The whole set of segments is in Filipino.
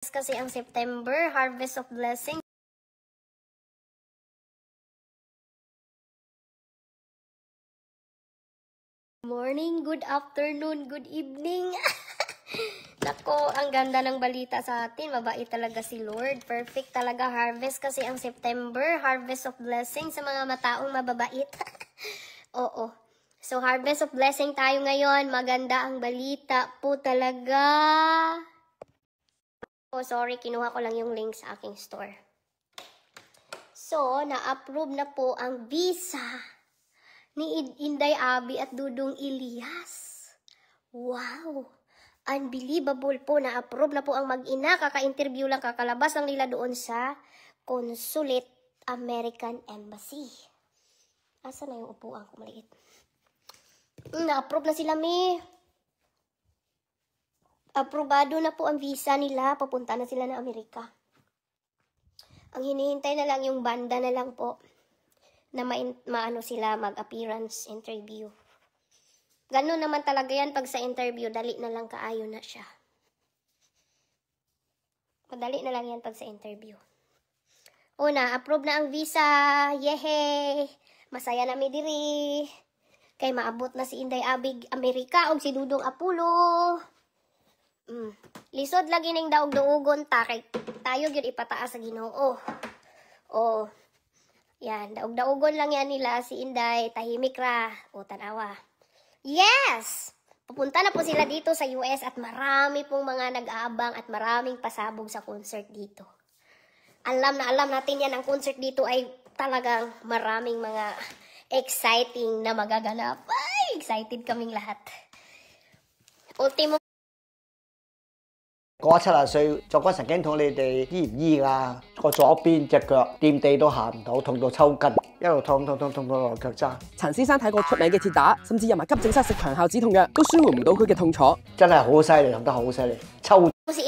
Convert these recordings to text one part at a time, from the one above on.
Kasi ang September, Harvest of Blessing. Morning, good afternoon, good evening. Nako, ang ganda ng balita sa atin. Mabait talaga si Lord. Perfect talaga harvest kasi ang September, Harvest of Blessing sa mga mataong mababait. Oo. So, Harvest of Blessing tayo ngayon. Maganda ang balita po talaga. Oh, sorry, kinuha ko lang yung link sa aking store. So, na-approve na po ang visa ni Inday Abby at Dudong Elias. Wow! Unbelievable po, na-approve na po ang mag-ina. Kaka-interview lang, kakalabas lang nila doon sa Consulate American Embassy. Asa na yung upuan ko maliit? Na-approve na sila, me. Aprobado na po ang visa nila. Papunta na sila ng Amerika. Ang hinihintay na lang yung banda na lang po na maano sila mag-appearance interview. Ganun naman talaga yan pag sa interview, dali na lang kaayo na siya. Madali na lang yan pag sa interview. Una, approve na ang visa. Yehey! Masaya na mi diri. Kay maabot na si Inday Abig Amerika o si Dudong Apulo. Lisod lagi ning daog duugon ta kay tayo gyud ipataas sa Ginoo. Oh. Yan, daog-daugon lang yan nila si Inday, tahimik ra, o tanawa. Yes! Pupunta na po sila dito sa US at marami pong mga nag-aabang at maraming pasabog sa concert dito. Alam natin yan, ang concert dito ay talagang maraming mga exciting na magaganap. Ay, excited kaming lahat. Ultimo 過70歲，作骨神經痛，你哋醫唔醫㗎？個左邊隻腳掂地都行唔到，痛到抽筋，一路痛到落腳踭。陳先生睇過出名嘅鐵打，甚至入埋急症室食長效止痛藥，都舒緩唔到佢嘅痛楚。真係好犀利，痛得好犀利，抽。si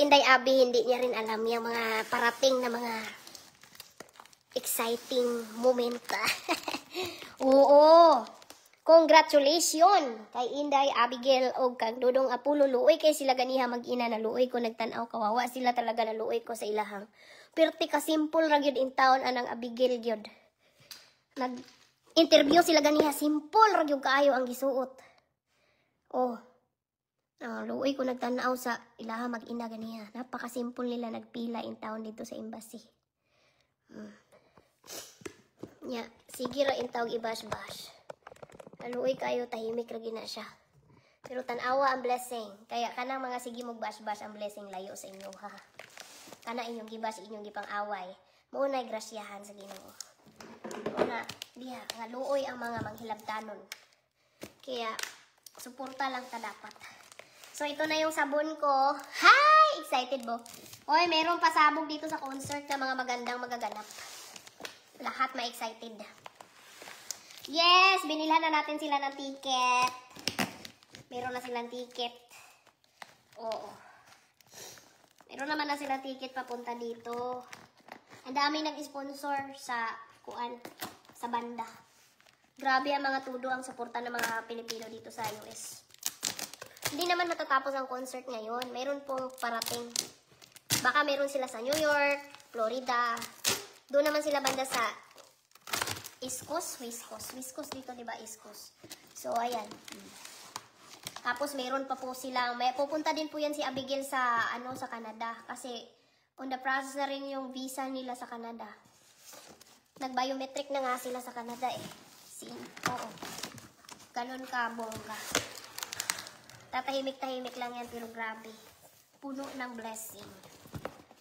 Inday Abby, hindi niya rin alam yung mga parating na mga exciting moment. Oo. Congratulations kay Inday Abigail o kang Dudong Apulo. Luoy kay sila ganiha mag-ina na luoy ko nagtanaw kawawa sila talaga na luoy ko sa ilahang. Perti ka simple ra gyud in taon anang Abigail gyud. Nag-interview sila ganiha, simple ra gyud kaayo ang gisuot. Oh. Luoy ko nagtanaw sa ilahang mag-ina ganiha. Napaka-simple nila nagpila in taon dito sa embassy. Yeah, sige ra in taog i-bash-bash. Aluoy kayo, tahimik lagi na siya. Pero tanawa ang blessing. Kaya kanang mga sige mong bash-bash ang blessing layo sa inyo, ha? Kana inyong gibash, inyong gipang away. Maunay grasyahan sa Ginoo. Una, diha, nga luoy ang mga manghilabtanon. Kaya, suporta lang ta dapat. So, ito na yung sabon ko. Hi! Excited mo? Oy, merong pasabog dito sa concert na mga magandang magaganap. Lahat ma-excited. Yes! Binilhan na natin sila ng ticket. Meron na silang ticket. Oo. Meron naman na silang ticket papunta dito. Ang dami nag-sponsor sa sa banda. Grabe ang mga tudo ang suporta ng mga Pilipino dito sa US. Hindi naman matatapos ang concert ngayon. Meron pong parating. Baka meron sila sa New York, Florida. Doon naman sila banda sa East Coast dito, di ba? East Coast. So, ayan. Tapos, meron pa po silang, pupunta din po yan si Abigail sa, sa Canada. Kasi, on the process na rin yung visa nila sa Canada. Nag-biometric na nga sila sa Canada eh. Oo. Ganun ka, bongga. Tatahimik-tahimik lang yan, pero grabe. Puno ng blessing.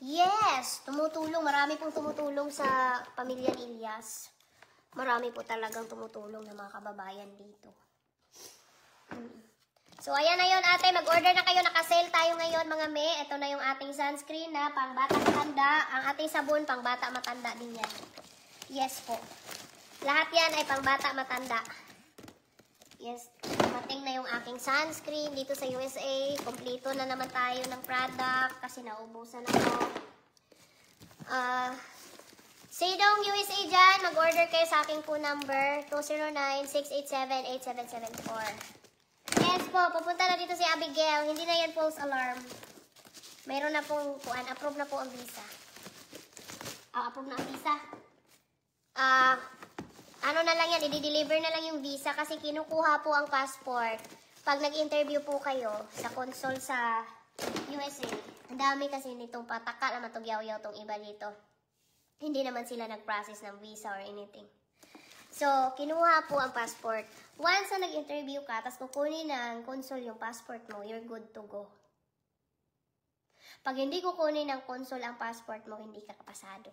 Yes! Tumutulong. Marami pong tumutulong sa pamilya ni Elias. Marami po talagang tumutulong ng mga kababayan dito. So, ayan na yun, ate. Mag-order na kayo. Naka-sale tayo ngayon, mga me. Ito na yung ating sunscreen na pang bata matanda. Ang ating sabon, pang bata matanda din yan. Yes po. Lahat yan ay pang bata matanda. Yes. Dumating na yung aking sunscreen dito sa USA. Kompleto na naman tayo ng product kasi naubusan na to. Sidong USA dyan, mag-order kayo sa aking phone number, 209-687-8774. Yes po, pupunta na dito si Abigail. Hindi na yan false alarm. Mayroon na pong approve na po ang visa. Approve na ang visa. Ano na lang yan, i-deliver na lang yung visa kasi kinukuha po ang passport. Pag nag-interview po kayo sa consul sa USA, ang dami kasi nitong pataka na matugyaw-yaw tong iba dito. Hindi naman sila nag-process ng visa or anything. So, kinuha po ang passport. Once na nag-interview ka, tapos kukunin ng consul yung passport mo, you're good to go. Pag hindi kukunin ng consul ang passport mo, hindi ka kapasado.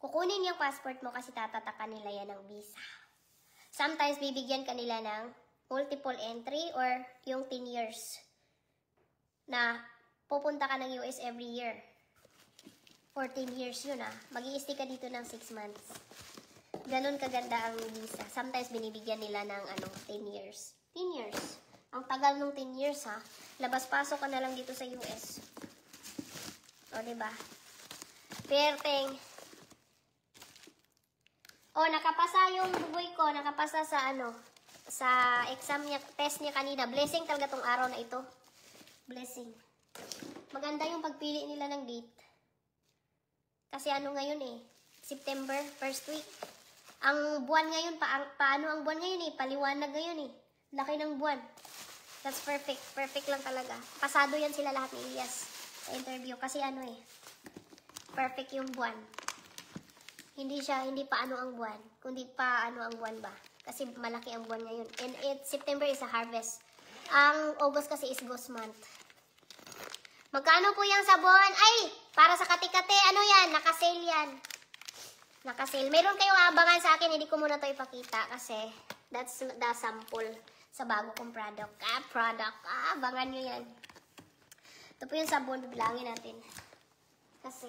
Kukunin yung passport mo kasi tatatakan nila yan ng visa. Sometimes, bibigyan ka nila ng multiple entry or yung 10 years na pupunta ka ng US every year. 14 years yun Mag-i-stay ka dito ng 6 months. Ganon kaganda ang visa. Sometimes, binibigyan nila ng 10 years. 10 years. Ang tagal nung 10 years Labas-pasok ka na lang dito sa US. O, diba? Perteng. O, nakapasa yung buboy ko. Nakapasa sa sa exam niya, test niya kanina. Blessing talaga tong araw na ito. Blessing. Maganda yung pagpili nila ng date. Kasi ngayon September, first week. Ang buwan ngayon, paano ang buwan ngayon Paliwanag ngayon Laki ng buwan. That's perfect. Perfect lang talaga. Pasado yan sila lahat ni Elias sa interview. Kasi perfect yung buwan. Hindi pa ang buwan. Kundi pa ang buwan ba. Kasi malaki ang buwan ngayon. And September is a harvest. Ang August kasi is ghost month. Magkano po yung sabon? Ay! Para sa kati-kati. Ano yan? Naka-sale yan. Naka-sale. Meron kayong abangan sa akin. Hindi ko muna to ipakita. Kasi that's the sample sa bago kong product. Abangan nyo yan. Ito po yung sabon. Bilangin natin. Kasi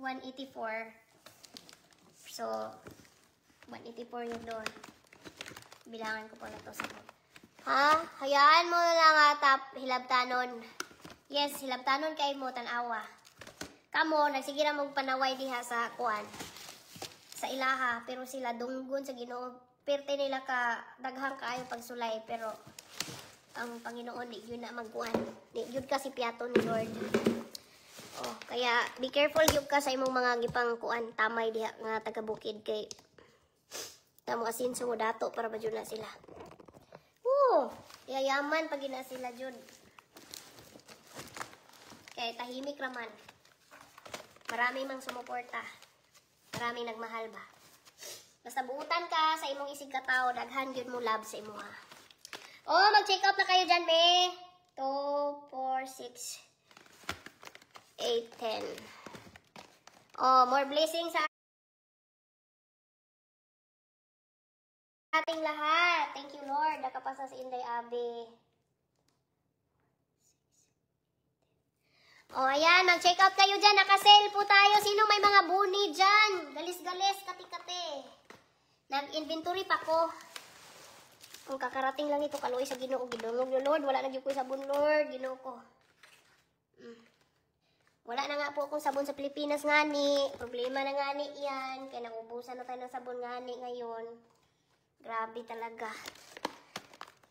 184. So, 184 yun doon. Bilangan ko pala to sabon. Hayaan mo na lang hilabtanon. Yes, hilabtanon kay mo, tanawa. Kamo, nagsigira mong panaway diha sa kuan. Sa ilaha, pero sila dunggon sa Ginoo. Perte nila ka, daghang kaayo pagsulay, pero ang Panginoon, di yun na magkuan. Di yun kasi piyato ni Lord. Kaya, be careful yun ka sa imong mga gipang kuan, tamay diha nga taga-bukid kay tamo asinso mo dato para ba dyan na sila. Yayaman pag na sila dyan. Kaya tahimik raman. Marami mang sumuporta. Marami nagmahal ba. Basta buutan ka sa imong isig katao, daghan yun mo love sa imo mag-check out na kayo dyan, me. 2, 4, 6, 8, 10. More blessings sa ating lahat. Thank you, Lord. Nakapasa sa Inday Abe. Ayan. Mag-check out kayo dyan. Naka-sale po tayo. Sino may mga buni dyan? Galis-galis, kati-kati. Nag-inventory pa ko. Kung kakarating lang ito, kaluoy sa Ginoo. Gidungog yung Lord. Wala na yung sabon, Lord. Ginoo ko. Wala na nga po akong sabon sa Pilipinas ngani. Problema na ngani yan. Kaya naubusan na tayo ng sabon ngani ngayon. Grabe talaga.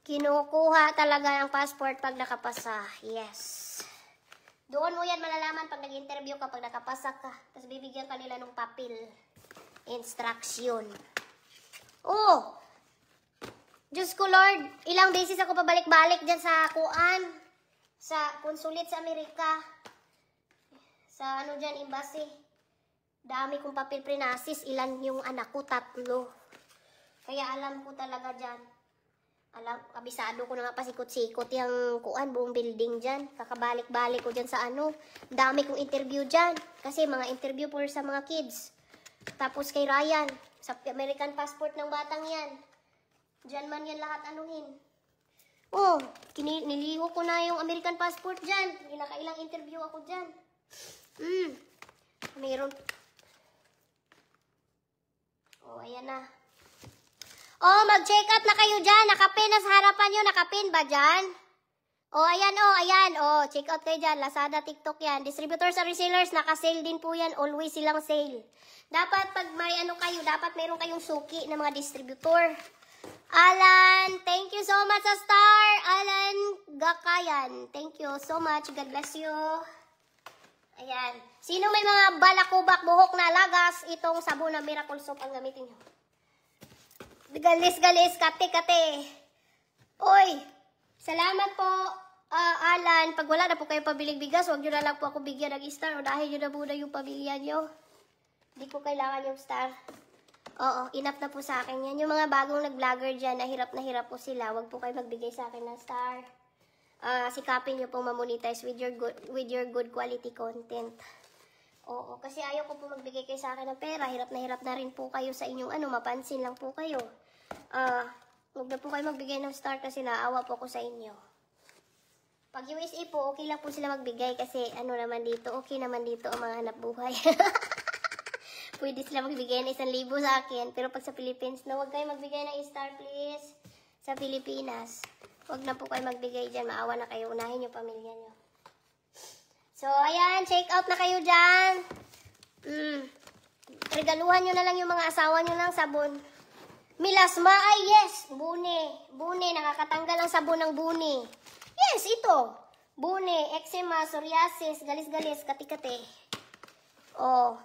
Kinukuha talaga ang passport pag nakapasa. Yes. Doon mo yan malalaman pag nag-interview ka, pag nakapasa ka. Tapos bibigyan ka nila ng papel. Instruction. Diyos ko Lord, ilang beses ako pabalik-balik dyan sa kuan. Sa konsulit sa Amerika. Sa dyan, embassy. Dami kong papel prinasis. Ilan yung anak ko? 3. Kaya alam ko talaga dyan. Kabisado ko na nga pasikot-sikot yung kuan, buong building dyan. Kakabalik-balik ko dyan sa dami kong interview dyan. Kasi mga interview for sa mga kids. Tapos kay Ryan, sa American passport ng batang yan. Dyan man yan lahat anuhin. Niliho ko na yung American passport dyan. Nakailang interview ako dyan. Mayroon. Ayan na. Mag-check out na kayo dyan. Nakapin na sa harapan nyo. Nakapin ba dyan? Ayan. Check out kayo dyan. Lazada, TikTok yan. Distributors and resellers, naka-sale din po yan. Always silang sale. Dapat pag may kayo, dapat mayroon kayong suki ng mga distributor. Alan, thank you so much sa star. Alan Gakayan, thank you so much. God bless you. Ayan. Sino may mga balakubak, buhok na lagas, itong sabon na Miracle Soap ang gamitin nyo. Galis, kate. Oy, salamat po, Alan. Pag wala na po kayo pabiling bigas, huwag nyo na lang po ako bigyan ng star o dahil nyo na muna yung pamilya nyo. Hindi ko kailangan yung star. Oo, enough na po sa akin yan. Yung mga bagong nag-vlogger dyan, na hirap po sila, wag po kayo magbigay sa akin ng star. Sikapin nyo pong mamonetize with your good quality content. Oo, kasi ayaw ko po magbigay kayo sa akin ng pera. Hirap na rin po kayo sa inyong mapansin lang po kayo. Huwag na po kayo magbigay ng star kasi naawa po ako sa inyo. Pag USA po, okay lang po sila magbigay kasi okay naman dito ang mga hanap buhay. Pwede sila magbigay ng 1,000 sa akin. Pero pag sa Philippines, no, huwag kayo magbigay ng star, please. Sa Pilipinas. Huwag na po kayo magbigay dyan. Maawa na kayo. Unahin yung pamilya nyo. So, ayan. Check out na kayo dyan. Regaluhan nyo na lang yung mga asawa nyo ng sabon. Milasma, ay yes. Bune. Nakakatanggal ang sabon ng bune. Yes, ito. Bune, eczema, psoriasis, galis-galis, kati-kati. Oh.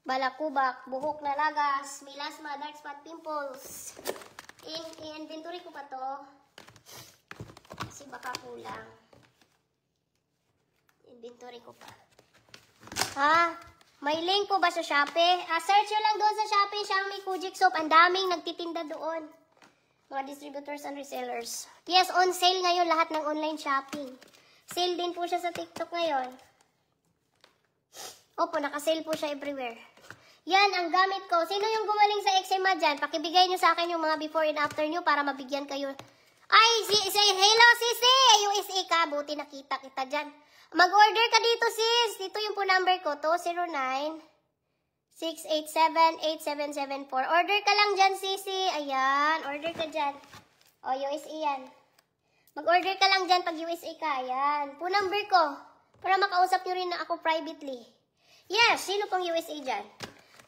Balakubak, buhok na lagas, melasma, dark spot, pimples. I-inventory ko pa to. Kasi baka kulang. Inventory ko pa. Ha? May link po ba sa Shopee? Search nyo lang doon sa Shopee, Xiaomi Kojic Soap. Ang daming nagtitinda doon. Mga distributors and resellers. Yes, on sale ngayon lahat ng online shopping. Sale din po siya sa TikTok ngayon. Opo, naka-sale po siya everywhere. Yan ang gamit ko. Sino yung gumaling sa eczema dyan? Pakibigay nyo sa akin yung mga before and after nyo para mabigyan kayo. Ay, hello Sisi! USA ka, buti nakita kita dyan. Mag-order ka dito sis. Dito yung po number ko, 209-687-8774. Order ka lang dyan Sisi. Ayan, order ka dyan. O, USA yan. Mag-order ka lang dyan pag USA ka. Ayan, po number ko. Para makausap nyo rin na ako privately. Yes, sino pong USA dyan?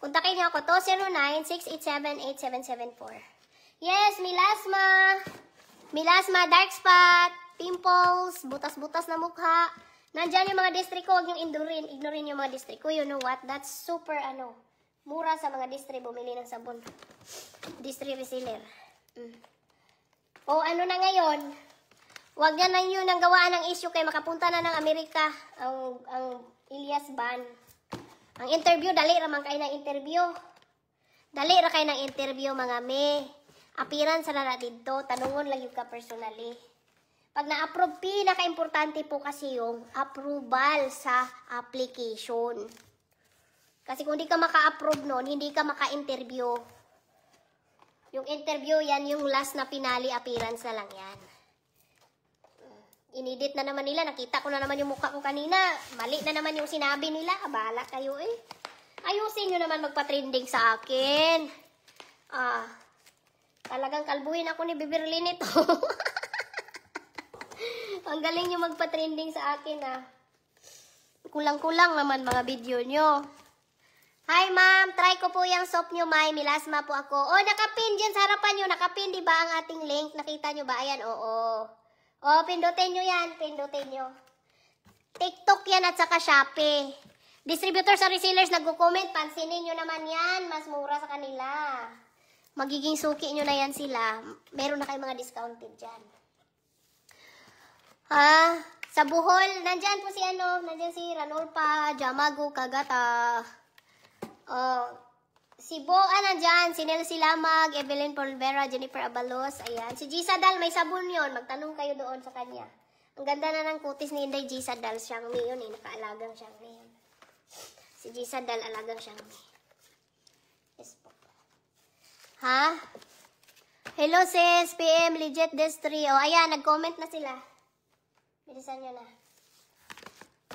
Kontakin niyo ako, 209-687-8774. Yes, melasma, dark spot, pimples, butas-butas na mukha. Nandyan yung mga distri ko, huwag yung ignorin yung mga distri ko. You know what? That's super, mura sa mga distri, bumili ng sabon. Distri reseller. O, na ngayon? Huwag na lang yun ang gawaan ng issue kay makapunta na ng Amerika ang Elias Ban. Ang interview, dali raman kayo ng interview. Dali ra kayo ng interview, mga me. Appearance na dito, tanungon lang yung ka personally. Pag na-approve, pinaka-importante po kasi yung approval sa application. Kasi kung hindi ka maka-approve nun, hindi ka maka-interview. Yung interview, yan yung last na finale appearance na lang yan. Inedit na naman nila. Nakita ko na naman yung mukha ko kanina. Mali na naman yung sinabi nila. Abala kayo eh. Ayusin nyo naman magpa-trending sa akin. Talagang kalbuhin ako ni Beverly nito. Ang galing nyo magpa-trending sa akin Kulang-kulang naman mga video nyo. Hi ma'am, try ko po yung soap nyo, may melasma po ako. Oh, nakapin dyan sa harapan nyo. Nakapin diba ang ating link? Nakita nyo ba? Ayan, oo. Oh, pindutin nyo yan. Pindutin nyo. TikTok yan at saka Shopee. Distributors sa resellers nagko-comment. Pansinin nyo naman yan. Mas mura sa kanila. Magiging suki nyo na yan sila. Meron na kayong mga discounted dyan. Sa Bohol, nandyan po si nandyan si Ranulpa, Jamago, Kagata. Si Boa nandyan, si Nelsie Lamag, Evelyn Polvera, Jennifer Abalos, ayan. Si Gisa Dal, may sabon yon. Magtanong kayo doon sa kanya. Ang ganda na ng kutis ni Inday Gisa Dal, Xiangmi yun nakaalagang Xiangmi yun. Si Gisa Dal, alagang Xiangmi. Yes po. Hello sis, PM, legit Destry. Ayan, nag-comment na sila. Bilisan nyo na.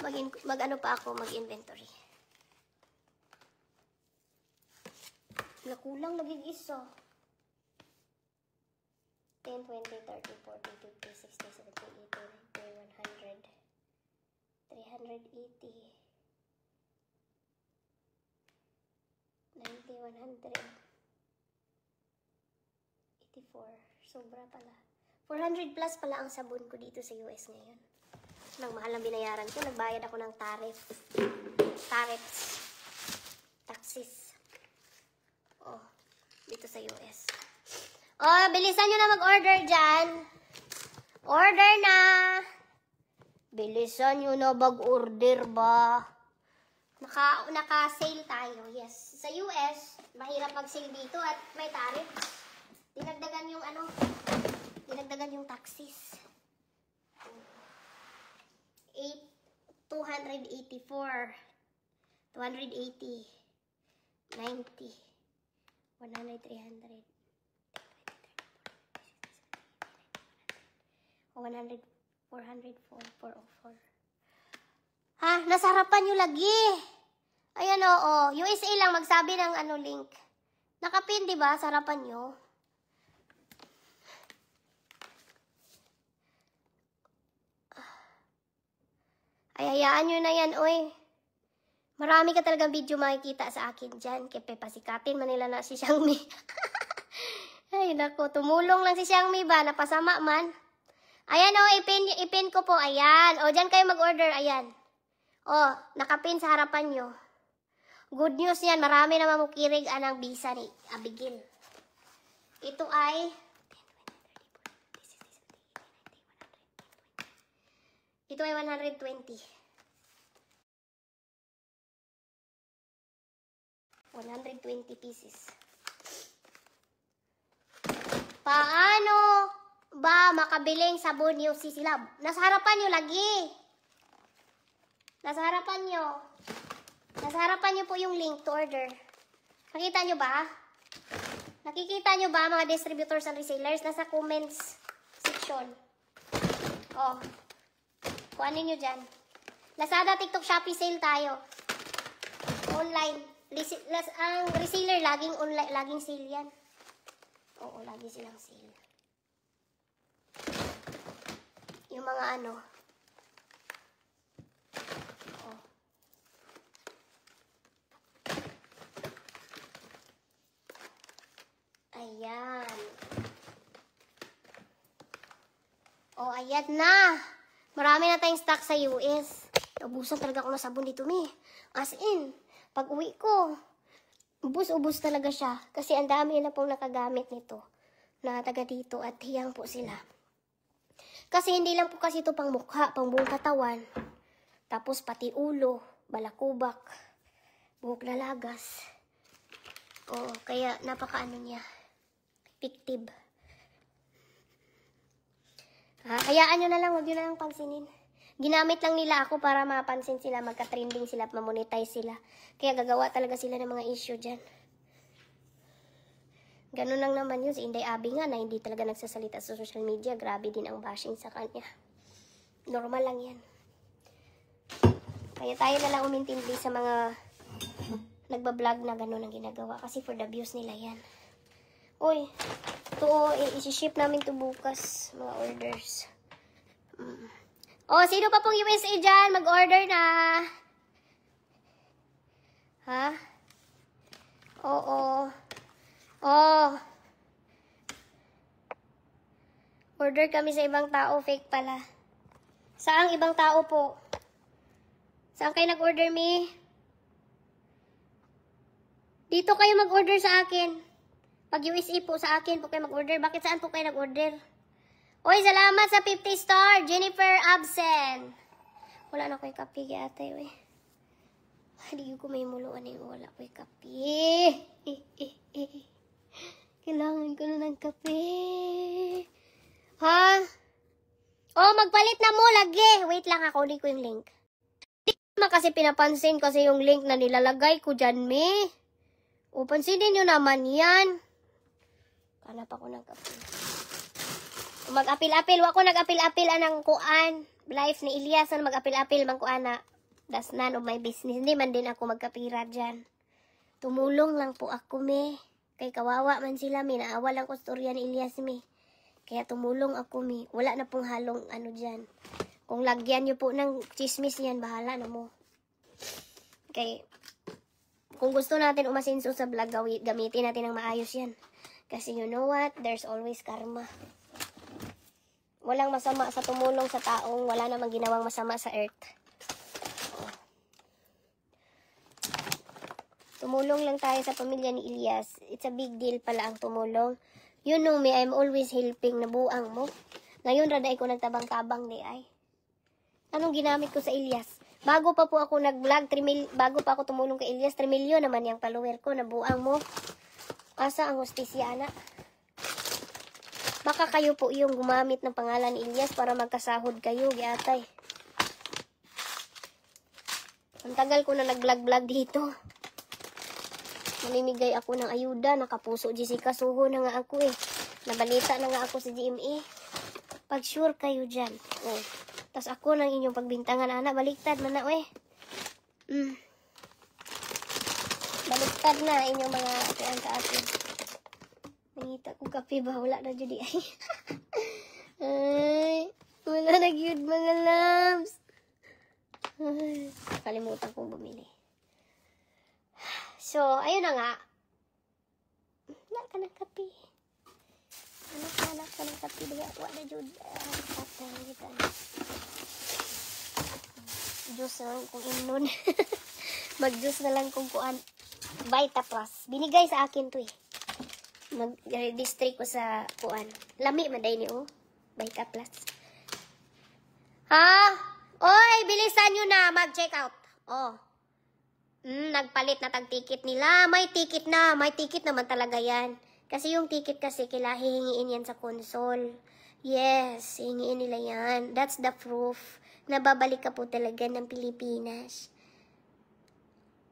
Mag-inventory. Nakulang maging isa. 10, 20, 30, 40, 50, 60, 70, 80, 90, 100, 380, 90, 100, 85, Sobra pala. 400 plus pala ang sabon ko dito sa US ngayon. Nang mahal ang binayaran ko, nagbayad ako ng tariffs. Taxes. Oh, dito sa US. Oh, bilisan nyo na mag-order dyan. Order na. Bilisan nyo na mag-order ba? Naka-sale tayo, yes. Sa US, mahirap mag-sale dito at may tariff. Dinagdagan yung taxes. 284, 280, 90, 100, 300, 100, 400, 404. Ha? Nasa harapan nyo lagi. Ayan o. USA lang magsabi ng link. Nakapin, di ba? Sa harapan nyo. Ay, hayaan nyo na yan, oy. Marami ka talagang video makikita sa akin dyan. Kaya pasikatin manila na si Xiangmi. Ay, naku. Tumulong lang si Xiangmi ba? Napasama man. Ayan, o. Ipin ko po. Ayan. O, dyan kayo mag-order. Ayan. O, nakapin sa harapan nyo. Good news yan. Marami na mamukirig ng visa ni Abigail. Ito ay... Ito ay 120. 120 pieces. Paano ba makabiling sabon yung sisilab? Nasa harapan nyo lagi. Nasa harapan nyo. Nasa harapan nyo po yung link to order. Nakita nyo ba? Nakikita nyo ba mga distributors and resellers? Nasa comments section. Oh. Kuhanin nyo dyan. Lazada, TikTok, Shopee, sale tayo. Online. Ang reseller, laging sale yan. Oo, lagi silang sale. Yung mga Oh. Ayan. Oh, ayan na. Marami na tayong stock sa US. Ubusan talaga ako ng sabon dito, mi. As in, pag uwi ko, ubus talaga siya. Kasi ang dami na pong nakagamit nito na taga dito at hiyang po sila. Kasi hindi lang po kasi ito pang mukha, pang buong katawan. Tapos pati ulo, balakubak, buhok na lagas. Oo, kaya napakaano niya. Effective. Hayaan nyo na lang, huwag nyo na lang pansinin. Ginamit lang nila ako para mapansin sila, magka-trending sila, mamonetize sila. Kaya gagawa talaga sila ng mga issue dyan. Ganun lang naman yun. Si Inday Abi nga na hindi talaga nagsasalita sa social media. Grabe din ang bashing sa kanya. Normal lang yan. Kaya tayo na lang umintindi sa mga nagbablog na ganun ang ginagawa. Kasi for the views nila yan. Uy, ito isi-ship namin to bukas. Mga orders. Sino pa pong USA dyan? Mag-order na. Ha? Oo. Order kami sa ibang tao. Fake pala. Saang ibang tao po? Saan kayo nag-order, mi? Dito kayo mag-order sa akin. Pag USA po sa akin po kayo mag-order. Bakit saan po kayo nag-order? Oy, salamat sa 50 star. Jennifer Absen. Wala na ko'y kape, ate. Hindi ko may muluan yung wala ko'y kape. Kailangan ko na ng kape. Ha? Magpalit na mo lagi. Wait lang, ako ko yung link. Hindi naman kasi pinapansin kasi yung link na nilalagay ko dyan, me. Pansinin nyo naman yan. Hanap ako ng kape. Mag-apil-apil. Wako nag-apil-apil anang kuan. Life ni Elias na mag-apil-apil mang kuan na. That's none of my business. Hindi man din ako magkapira dyan. Tumulong lang po ako, me. Kay kawawa man sila, me. Naawa lang ko storya ni Elias, me. Kaya tumulong ako, me. Wala na pong halong dyan. Kung lagyan nyo po ng chismis yan, bahala na mo. Okay. Kung gusto natin umasinso sa vlog, gamitin natin ng maayos yan. Kasi you know what? There's always karma. Walang masama sa tumulong sa taong wala namang ginawang masama sa earth. Tumulong lang tayo sa pamilya ni Elias. It's a big deal pala ang tumulong. You know me, I'm always helping. Nabuang mo. Ngayon, raday ko nagtabang-tabang di ay. Anong ginamit ko sa Elias? Bago pa po ako nag-vlog, bago pa ako tumulong kay Elias, 3 milyon naman yung follower ko. Nabuang mo. Asa ang hostisya, anak? Baka kayo po yung gumamit ng pangalan ni Elias para magkasahod kayo, giatay. Ang tagal ko na nag-vlog dito. Malimigay ako ng ayuda, nakapuso Jessica Suho na nga ako eh. Nabalita na nga ako sa GMA. Pag sure kayo dyan. Oh. Tapos ako ng inyong pagbintangan, anak, baliktad man na eh. Baliktad na inyong mga kayang sa akin. Nangita ko kape ba? Wala na judi ay. Ay, wala na yun mga loves. Ay, kalimutan kong bumili. So, ayun na nga. Wala ka ng kape. Anak ka ng kape. Wala na judi. Patay kita. Diyos na lang kung inon. Mag-Diyos na lang kung kuan. Vita Plus. Binigay sa akin to eh. Mag-district ko sa kuan. Lami maday ni oh. Vita Plus. Ha? Oy, bilisan nyo na. Mag-check out. Oh. Nagpalit na tag-ticket nila. May ticket na. May ticket naman talaga yan. Kasi yung ticket kasi hihingiin yan sa console. Yes, hihingiin nila yan. That's the proof. Nababalik ka po talaga ng Pilipinas.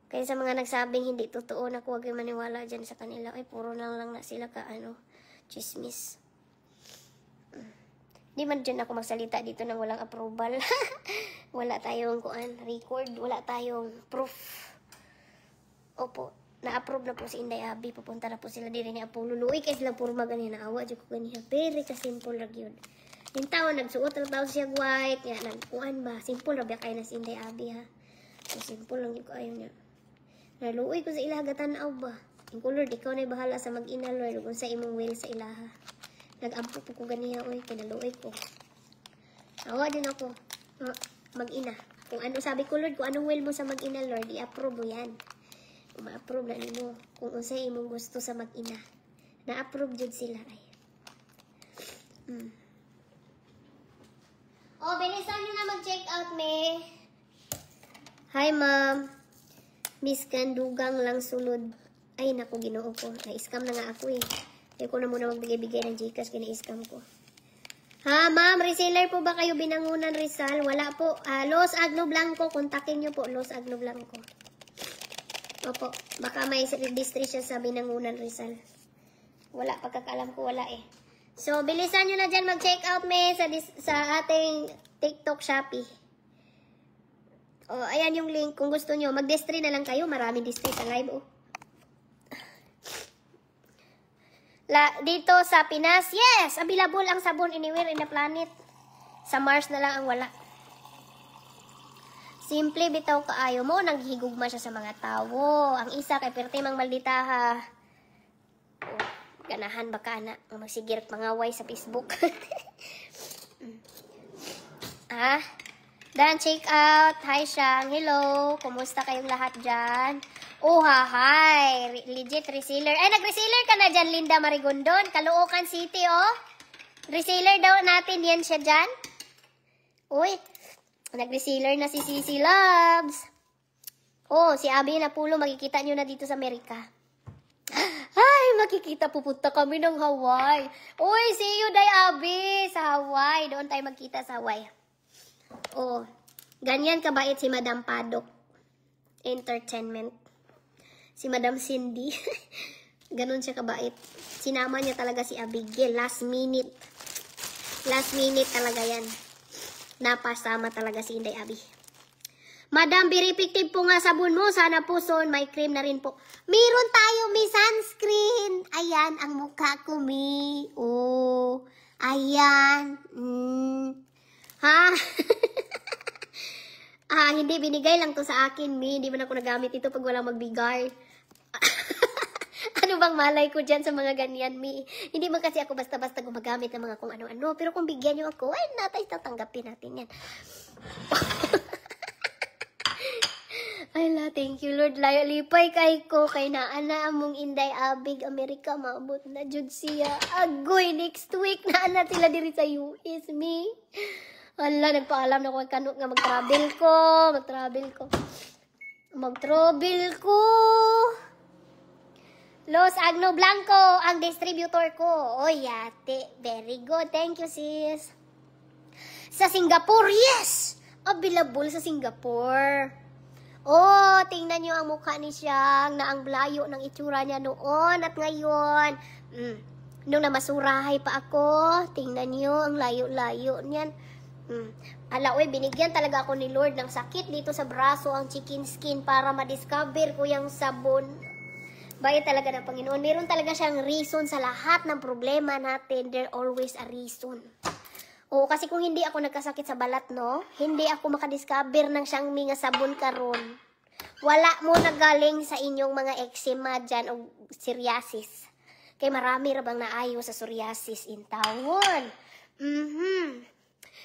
Kaya sa mga nagsabing hindi totoo, naku, huwag kayo maniwala dyan sa kanila. Ay, puro na lang na sila ka, chismis. Di man dyan ako magsalita dito nang walang approval. Wala tayong record, wala tayong proof. Opo, na-approve na po si Inday Abi. Pupunta na po sila diri ni Apollo. Luoy kaya sila puro magani na awa. Diyo ko ganiya. Very ka-simple lang yun. Yung tao, nagsuot na tao siya white. Nga, nagkuhan ba? Simple rabia kayo na si Inday Abi ha. So, simple lang yung ayaw niya. Naluoy ko sa ilaha gatanaw ba? Yung color, ikaw na'y bahala sa mag-ina, Lord. Kung sa imong will sa ilaha. Nag-ampo po ko ganiya, oy. Kinaluoy ko. Awa din ako. Mag-ina. Kung ano sabi ko, Lord, kung anong will mo sa mag-ina, Lord, i-approve mo yan. Kung ma-approve na nimo. Kung unsay imong gusto sa mag-ina. Na-approve jud sila ay. Oh, bilisan nyo na mag-check out, me. Hi, ma'am. Miss Kandugang lang sulod. Ay, naku, ginoo ko. Na-scam na nga ako eh. Hindi ko na muna magbigay-bigay ng Gcash kaya na-scam ko. Ha, ma'am, reseller po ba kayo Binangunan Rizal? Wala po. Los Agno Blanco, kontakin nyo po, Los Agno Blanco. Opo, baka may registry siya sa Binangunan Rizal. Wala, pagkakalam ko wala eh. So, bilisan nyo na dyan mag-check out me sa ating TikTok Shopee. O, ayan yung link. Kung gusto nyo, mag-distry na lang kayo. Maraming distry sa live, oh. Dito sa Pinas, yes! Available ang sabon anywhere in the planet. Sa Mars na lang ang wala. Simple bitaw kaayo mo. Naghigugma siya sa mga tao. Ang isa kay Perte Mang Malditaha. Oh, ganahan baka na. Magsigirap mangaway sa Facebook. Dan, check out. Hi, Shang. Hello. Kumusta kayong lahat dyan? Oh, hi. Legit reseller. Ay, nag-reseller ka na dyan, Linda Marigondon. Caloocan City, oh. Reseller daw natin yan siya dyan. Uy, nag-reseller na si Sisi Loves. Oh, si Abby na Pulo, makikita nyo na dito sa Amerika. Ay, makikita, pupunta kami ng Hawaii. Uy, see you, Day Abby, sa Hawaii. Doon tayo magkita sa Hawaii. Oh, ganyan kabait si Madam Padok Entertainment. Si Madam Cindy. Ganon siya kabait. Sinama niya talaga si Abigail. Last minute. Last minute talaga yan. Napasama talaga si Inday Abi. Madam, very effective po nga sabon mo. Sana po son, may cream na rin po. Meron tayo, may sunscreen. Ayan, ang mukha ko, mi. Oh, ayan. Ha? Hindi, binigay lang to sa akin, mi. Hindi man ako nagamit ito pag walang magbigay. Ano Ano bang malay ko dyan sa mga ganyan, Mi? Hindi man kasi ako basta-basta gumagamit ng mga kung ano-ano. Pero kung bigyan nyo ako, ay natay, tatanggapin natin yan. Ay la, thank you Lord. Layo lipay kay ko. Kay naana among Inday Abig, Amerika, maabot na jud siya. Agoy, next week naana sila diri sa US, Mi. Hala, nagpaalam na ko kanot nga mag-travel ko. Los Agno Blanco, ang distributor ko. Oy, yate. Very good. Thank you, sis. Sa Singapore, yes! Available sa Singapore. Oh, tingnan nyo ang mukha ni Siyang na ang blayo ng itsura niya noon at ngayon. Nung namasurahay pa ako, tingnan nyo ang layo-layo niyan. Oy, binigyan talaga ako ni Lord ng sakit dito sa braso, ang chicken skin, para ma-discover ko yung sabon. Bait talaga ng Panginoon. Meron talaga siyang reason sa lahat ng problema natin. There always a reason. Oo, kasi kung hindi ako nagkasakit sa balat, no? Hindi ako makadiscover ng Xiangmi nga sabon karon. Wala mo nagaling sa inyong mga eczema dyan o psoriasis. Kay marami ra bang naayo sa psoriasis in town.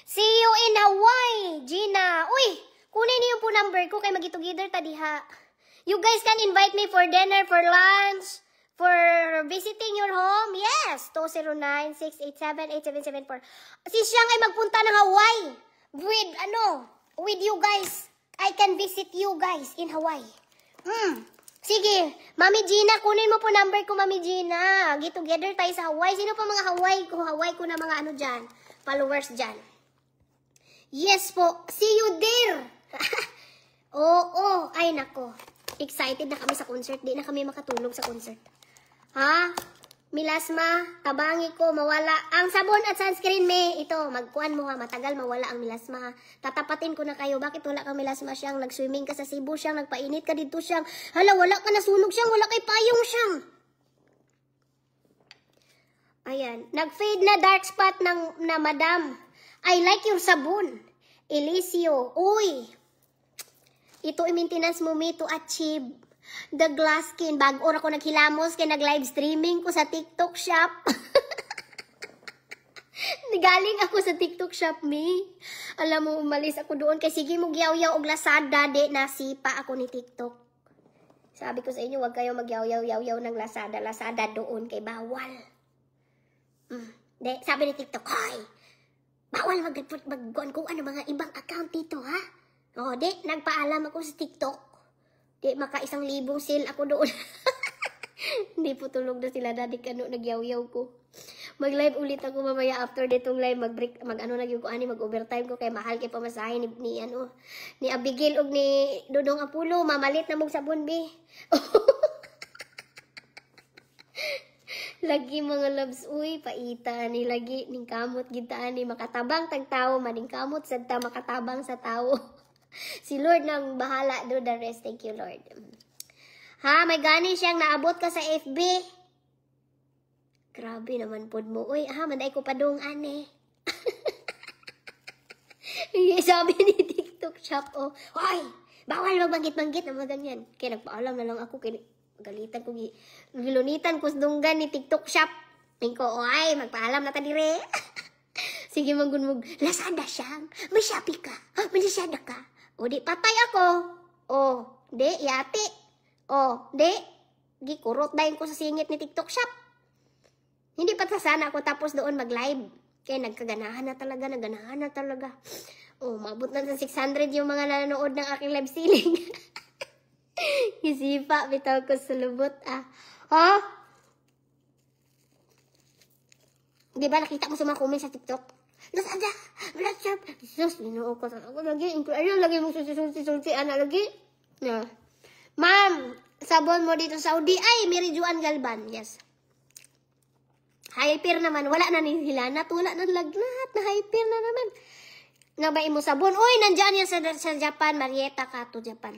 See you in Hawaii, Gina. Uy, kunin niyo po number ko kay magitogether ta diha. You guys can invite me for dinner, for lunch, for visiting your home. Yes, 209-687-8774. Si Siyang ay magpunta ng Hawaii with you guys. I can visit you guys in Hawaii. Sige, Mami Gina, kunin mo po number ko, Mami Gina. Get together tayo sa Hawaii. Sino pa mga Hawaii ko? Hawaii ko na mga ano dyan, followers dyan. Yes po, see you there. Oo, ay nako. Excited na kami sa concert. Di na kami makatulog sa concert. Ha? Milasma, tabangi ko, mawala. Ang sabon at sunscreen, me. Ito, magkuhan mo ha. Matagal mawala ang milasma ha. Tatapatin ko na kayo. Bakit wala kang milasma Siyang? Nag-swimming ka sa Cebu Siyang. Nagpainit ka dito Siyang. Hala, wala ka nasunog Siyang. Wala kay payong Siyang. Ayan. Nag-fade na dark spot na madam. I like your sabon. Elisio. Uy. Ito i-maintenance mo, me, to achieve the glass skin. Bago ako naghilamos kay nag-live streaming ko sa TikTok shop. Galing ako sa TikTok shop, me. Alam mo, umalis ako doon kay sige mo gyaw-yaw og Lazada, de nasipa ako ni TikTok. Sabi ko sa inyo, wag kayo magyaw-yaw ng Lazada. Lazada doon kay bawal. De, sabi ni TikTok, hoy, bawal mag-gone kung ano mga ibang account dito, ha? O, de, nagpaalam ako sa TikTok. Di, maka 1,000 sale ako doon. Hindi po tulog na sila, daddy, kano, nagyaw-yaw ko. Mag-live ulit ako mamaya after ditong live, mag-overtime ko, kay mahal kay pamasahe ni Abigail og ni Dodong Apollo, mamalit na mong sabon, be. Lagi mga loves, uy, paita ni lagi, ning kamot, gintaan ni makatabang tag tao, maning kamot, sadta makatabang sa tao. Si Lord nang bahala, do the rest. Thank you, Lord. Ha, may gani siyang naabot ka sa FB. Grabe naman po mo. Uy, manday ko pa doong ane. Sabi ni TikTok shop, oh, hoy, bawal magbanggit-banggit na mga ganyan. Kaya nagpaalam na lang ako, galitan ko, gilunitan ko sa dunggan ni TikTok shop. Tingko, oy, magpaalam na ta dire. Sige, manggunmog, Lazada Siyang, may Shopee ka, may Lazada ka. O, di, patay ako. O, di, yati. O, di, gikurot dahin ko sa singit ni TikTok shop. Hindi pa sana ako tapos doon mag-live. Kaya nagkaganahan na talaga. O, mabot na sa 600 yung mga nanonood ng aking live stealing. Isipa, bitaw ko sa lubot, Ha? Di ba nakita mo sa mga comment sa TikTok? Lazada, Lazada. Sus, linoo ko. Ako lagi, ayun, lagi mong susi-susi, lagi. Yeah. Ma'am, sabon mo dito sa Saudi. Ay, Merijuan Galban. Yes. Hyper naman. Wala na ni Hilanat. Wala na lagnat. Na hyper na naman. Nabain mo sabon. Uy, nandyan yan sa Japan. Marietta Kato, Japan.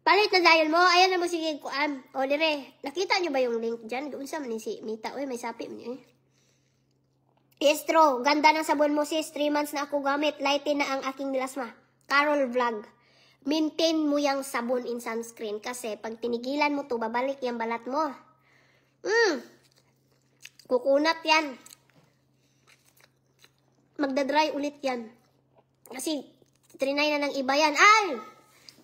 Palit na dial mo. Ayan na mo sige kuan. O, dire. Nakita nyo ba yung link dyan? Unsa man si Mita. Uy, may sapi mo niya eh. Estro, ganda ng sabon mo sis. 3 months na ako gamit. Lighten na ang aking milasma. Carol Vlog. maintain mo yung sabon in sunscreen kasi pag tinigilan mo to, babalik yung balat mo. Kukunat yan. Magdadry ulit yan. Kasi, trinay na ng iba yan. Ay!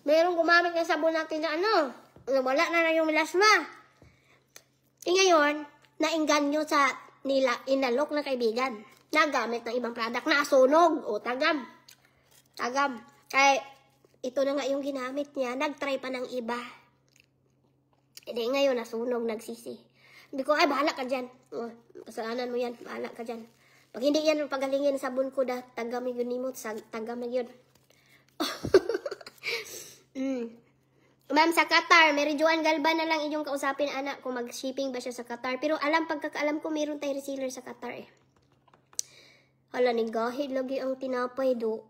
Merong gumamit ng sabon natin na wala na yung melasma. Ngayon, nainganyo sa nila, inalok na kaibigan. Nagamit ng ibang product na sunog. O, tagam. Kaya, ito na nga yung ginamit niya. Nag-try pa ng iba. Hindi, ngayon, nasunog, nagsisi. Hindi ko, ay, bahala ka dyan. O, kasalanan mo yan, bahala ka dyan. Pag hindi yan pagalingin sabon ko, tagam yun mo, tagam na yun. Ma'am, sa Qatar, Mary Joanne Galban na lang inyong kausapin, anak, kung mag-shipping ba siya sa Qatar. Pero pagkakaalam ko, meron tayo reseller sa Qatar eh. Hala, nigahid lagi ang tinapay do.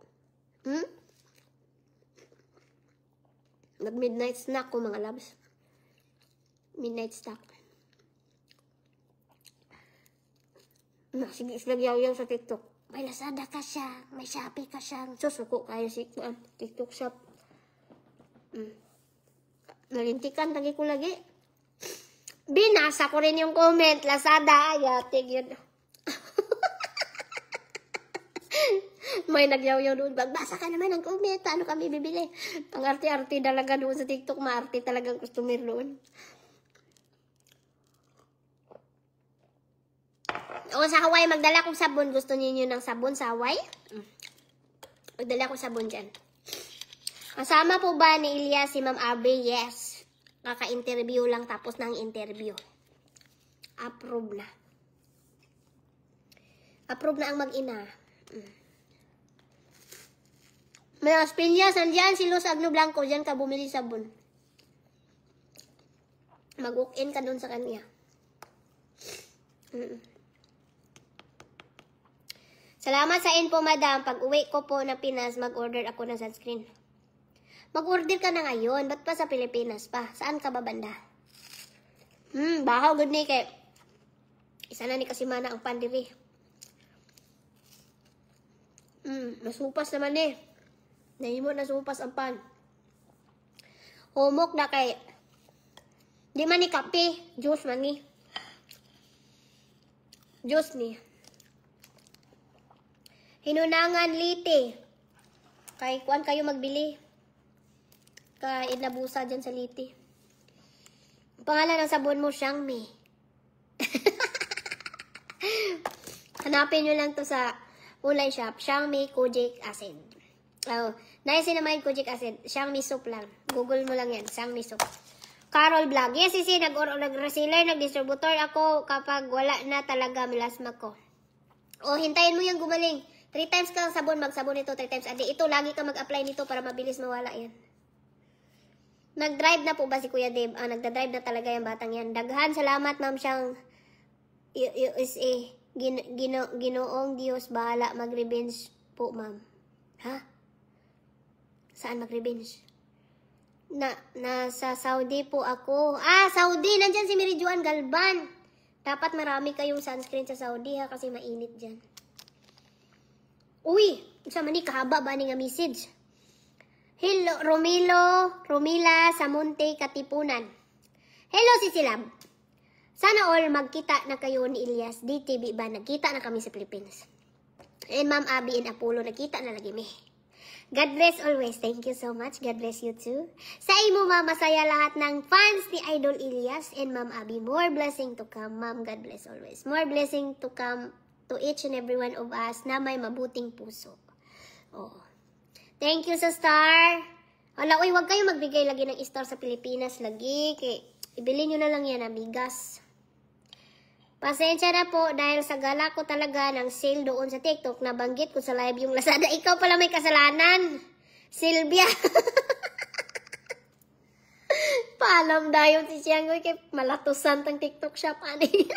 Nag-midnight snack ko, mga labs. Midnight snack. Sige, islagyaw-yaw sa TikTok. May Lazada ka siya, may Shopee ka siya. Susuko kayo si TikTok shop. Nalintikan lagi ko lagi. Binasa ko rin yung comment. Lazada, ayatig yun. May nagyaw-yaw doon. Magbasa ka naman ng comment. Ano kami bibili? Ang arte-arte talaga doon sa TikTok. Maarte talagang customer doon. O sa Hawaii, magdala kong sabon. Gusto niyo ng sabon sa Hawaii? Magdala kong sabon dyan. Kasama po ba ni Elias si Ma'am Abby? Yes. Kaka-interview lang tapos ng interview. Approve na. Approve na ang mag-ina. May Piñas, andyan si Luz Agno Blanco. Diyan ka bumili sabon. Mag-walk-in ka doon sa kanya. Salamat sa info, madam. Pag uwi ko po na Pinas, mag-order ako ng sunscreen. Mag-order ka na ngayon. Ba't pa sa Pilipinas pa? Saan ka ba banda? Bahaw, good ni kay. Isa na ni Kasimana ang pandiri. Nasupas naman eh. Nahimo nasupas ang pan. Humok na kay. Di man ni kape. Juice man ni. Juice ni. Hinunangan liti. Kay kuan kayo magbili. Kay inabusa dyan sa liti. Pangalan ng sabon mo, Xiangmi. Hanapin nyo lang to sa online shop. Xiangmi Kojic Acid. Naisin naman yung Kojic Acid. Xiangmi Soup lang. Google mo lang yan. Xiangmi Soup. Carol Vlog. Yes, nag-reseller, nag-distributor ako kapag wala na talaga melasma ko. O, hintayin mo yung gumaling. 3 times ka sabon, magsabon ito 3 times a day. Ito, lagi ka mag-apply nito para mabilis mawala yan. Nag-drive na po ba si Kuya Dave? Nagda-drive na talaga yung batang yan. Daghan, salamat ma'am siyang USA. Ginoong Diyos, bahala. Mag-revenge po, ma'am. Ha? Saan mag-revenge? Nasa Saudi po ako. Saudi! Nandyan si Mary Joanne Galban. Dapat marami kayong sunscreen sa Saudi ha, kasi mainit dyan. Uy! Sama ni kahaba ba ni nga message? Hello, Romila Samonte Katipunan. Hello, Sisilab. Sana all magkita na kayo ni Elias. DTV ba? Nagkita na kami sa Philippines. And Ma'am Abby and Apollo, nagkita na lagi me. God bless always. Thank you so much. God bless you too. Sa imo, Ma'am, masaya lahat ng fans ni Idol Elias and Ma'am Abby. More blessing to come, Ma'am. God bless always. More blessing to come to each and every one of us na may mabuting puso. Oh. Thank you sa star. Wala, uy, wag kayo magbigay lagi ng star sa Pilipinas lagi. Kay, ibili nyo na lang yan, amigas. Pasensya na po dahil sa gala ko talaga ng sale doon sa TikTok. Nabanggit ko sa live yung Lazada. Ikaw pala may kasalanan. Sylvia. Paalam dayon si Sianggoy kay malatusan tang TikTok shop ani.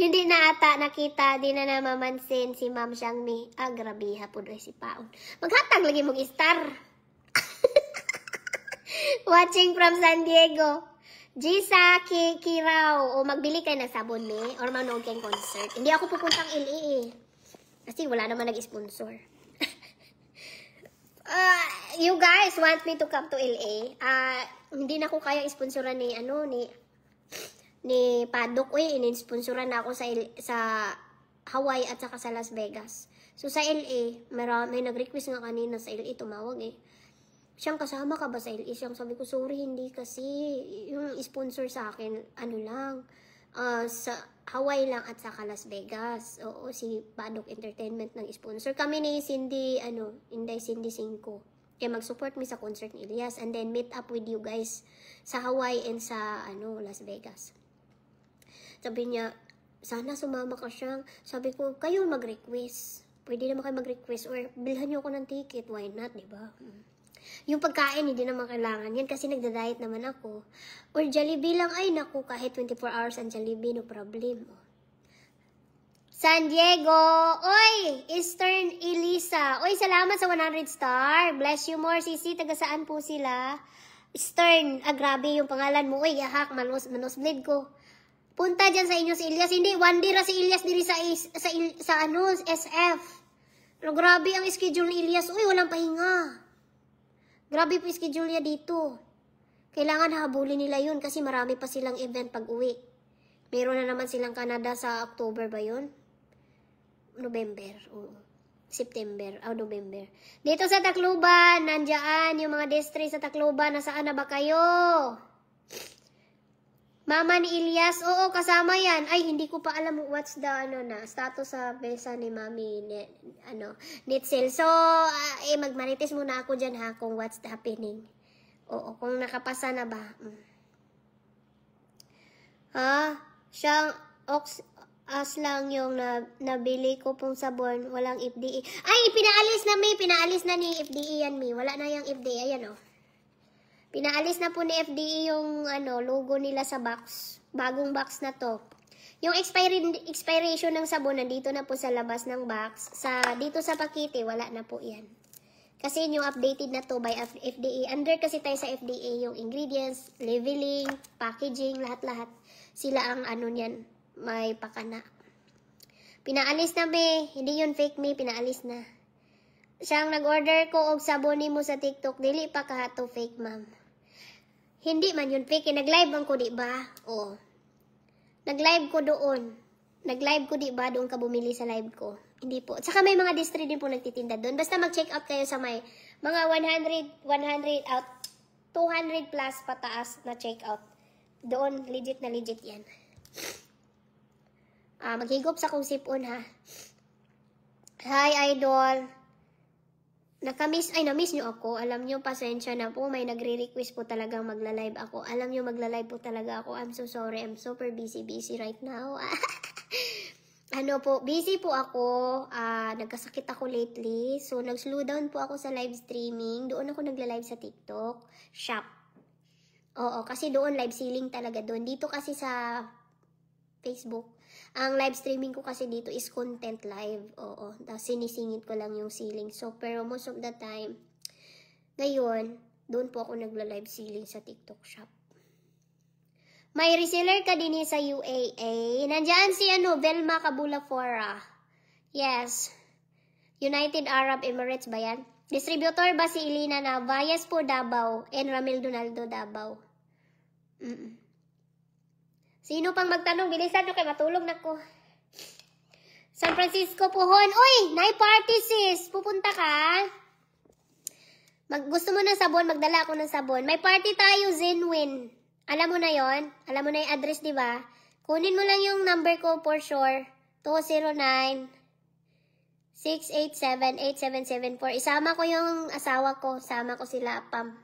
Hindi na ata nakita, di na namamansin si Ma'am Xiangmi. Grabe hapon doy si Paon. Maghatag lagi mong star. Watching from San Diego. Jisa Kiraw. O magbili kayo ng sabon me or manood kayong concert. Hindi ako pupuntang LA eh. Kasi wala naman nag-sponsor. You guys want me to come to LA? Hindi na ko kaya isponsoran ni Padok. Uy, in-sponsoran na ako sa Hawaii at saka sa Las Vegas. So sa LA, may nag-request nga kanina sa LA, tumawag eh. Siyang kasama ka ba sa LA? Siyang sabi ko, sorry, hindi kasi. Yung sponsor sa akin, ano lang, sa Hawaii lang at saka Las Vegas. Oo, si Padok Entertainment ng sponsor. Kami ni Cindy, Cindy 5. Kaya mag-support me sa concert ni Elias and then meet up with you guys sa Hawaii and sa Las Vegas. Sabi niya, sana sumama ka siya. Sabi ko, kayo mag-request. Pwede naman kayo mag-request or bilhan niyo ako ng ticket. Why not, diba? Yung pagkain, hindi naman kailangan yan kasi nagda-diet naman ako. Or Jollibee lang, ay naku, kahit 24 hours ang Jollibee, no problem. San Diego, oy, Eastern Elisa. Oy, salamat sa 100 star. Bless you more, Sisi. Taga saan po sila? Eastern, grabe yung pangalan mo. Oy, yahak, manosblade ko. Punta dyan sa inyo si Elias. Hindi, one day ra si Elias diri sa SF. Pero grabe ang schedule ni Elias. Uy, walang pahinga. Grabe po schedule niya dito. Kailangan habulin nila yun kasi marami pa silang event pag uwi. Meron na naman silang Canada sa October ba yun? November. Oo. September. November. Dito sa Tacloban, nandiyan yung mga district sa Tacloban. Nasaan na ba kayo? Mama ni Elias, oo, kasama yan. Ay, hindi ko pa alam what's the, status sa besa ni Mami, Nitzel. So, magmarites muna ako dyan ha, kung what's happening. Oo, kung nakapasa na ba. Siyang, as lang yung nabili ko pong sabon, walang FDA. Ay, pinaalis na ni FDA yan, Mi. Wala na yung FDA, ayan, Pinaalis na po ni FDA yung logo nila sa box. Bagong box na to. Yung expiration ng sabon nandito na po sa labas ng box. Dito sa pakete, wala na po yan. Kasi yung updated na to by FDA. Under kasi tayo sa FDA yung ingredients, labeling, packaging, lahat-lahat. Sila ang niyan, may pakana. Pinaalis na hindi yun fake me, pinaalis na. Siyang nag-order ko og sabon mo sa TikTok, dili pa kahato fake ma'am. Hindi man yun fake, nag-live man ko, di ba? Oo. Nag-live ko doon. Nag-live ko, di ba? Doon ka bumili sa live ko. Hindi po. At saka may mga distri din po nagtitinda doon. Basta mag-check out kayo sa may mga 100 out, 200 plus pataas na check out. Doon, legit na legit yan. Maghigop sa kong sipon, ha? Hi, idol. Na-miss nyo ako. Alam nyo, pasensya na po. May nagre-request po talagang magla-live ako. Alam nyo, magla-live po talaga ako. I'm so sorry. I'm super busy right now. Busy po ako. Nagkasakit ako lately. So, nag-slow down po ako sa live streaming. Doon ako nagla-live sa TikTok Shop. Oo, kasi doon live selling talaga doon. Dito kasi sa Facebook, ang live streaming ko kasi dito is content live. Oo. Tapos sinisingit ko lang yung ceiling. So, pero most of the time, ngayon, doon po ako nagla-live ceiling sa TikTok Shop. May reseller ka din sa UAE. Nandiyan si Velma Cabulafora. Yes. United Arab Emirates ba yan? Distributor ba si Elena Navayas po Davao and Ramil Donaldo Davao? Sino pang magtanong? Bilisan nyo kay matulog na ko. San Francisco Puhon. Uy! Night party sis! Pupunta ka? Gusto mo ng sabon? Magdala ako ng sabon. May party tayo, Zenwin. Alam mo na yon? Alam mo na yung address, di ba? Kunin mo lang yung number ko for sure. 209-687-8774. Isama ko yung asawa ko. Sama ko sila, Pam.